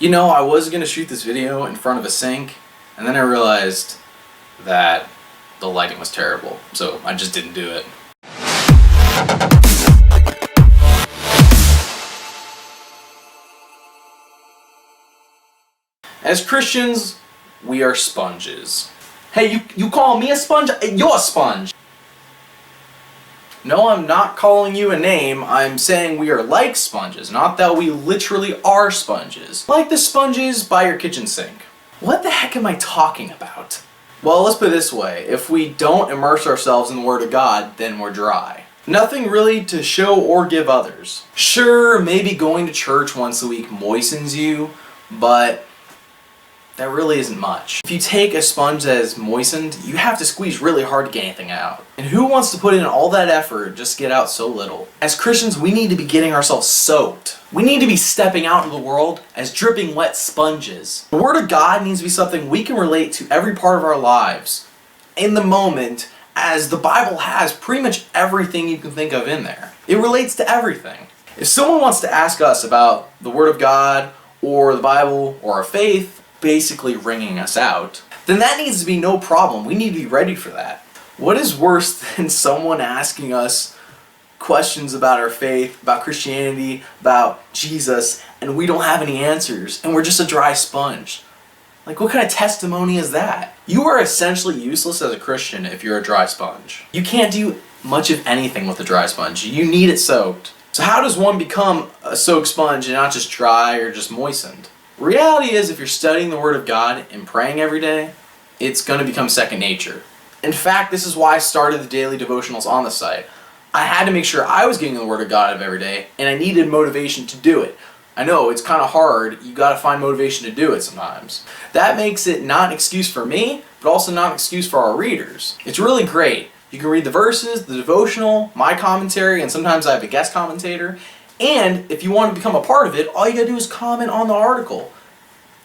You know, I was going to shoot this video in front of a sink, and then I realized that the lighting was terrible, so I just didn't do it. As Christians, we are sponges. Hey, you call me a sponge? You're a sponge! No, I'm not calling you a name. I'm saying we are like sponges, not that we literally are sponges. Like the sponges by your kitchen sink. What the heck am I talking about? Well, let's put it this way. If we don't immerse ourselves in the Word of God, then we're dry. Nothing really to show or give others. Sure, maybe going to church once a week moistens you, but that really isn't much. If you take a sponge that is moistened, you have to squeeze really hard to get anything out. And who wants to put in all that effort just to get out so little? As Christians, we need to be getting ourselves soaked. We need to be stepping out into the world as dripping wet sponges. The Word of God needs to be something we can relate to every part of our lives in the moment, as the Bible has pretty much everything you can think of in there. It relates to everything. If someone wants to ask us about the Word of God or the Bible or our faith, basically ringing us out, then that needs to be no problem. We need to be ready for that. What is worse than someone asking us questions about our faith, about Christianity, about Jesus, and we don't have any answers, and we're just a dry sponge? Like, what kind of testimony is that? You are essentially useless as a Christian if you're a dry sponge. You can't do much of anything with a dry sponge. You need it soaked. So how does one become a soaked sponge and not just dry or just moistened? Reality is, if you're studying the Word of God and praying every day, it's going to become second nature. In fact, this is why I started the daily devotionals on the site. I had to make sure I was getting the Word of God out of every day, and I needed motivation to do it. I know, it's kind of hard. You got to find motivation to do it sometimes. That makes it not an excuse for me, but also not an excuse for our readers. It's really great. You can read the verses, the devotional, my commentary, and sometimes I have a guest commentator. And if you want to become a part of it, all you gotta do is comment on the article.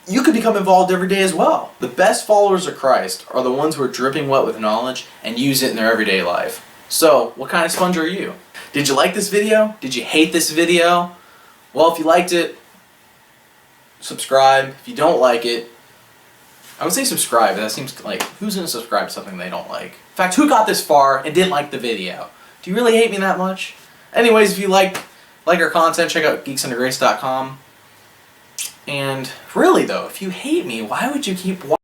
You could become involved every day as well. The best followers of Christ are the ones who are dripping wet with knowledge and use it in their everyday life. So, what kind of sponge are you? Did you like this video? Did you hate this video? Well, if you liked it, subscribe. If you don't like it, I would say subscribe. That seems like, who's gonna subscribe to something they don't like? In fact, who got this far and didn't like the video? Do you really hate me that much? Anyways, if you like our content, check out geeksundergrace.com. And really though, if you hate me, why would you keep watching?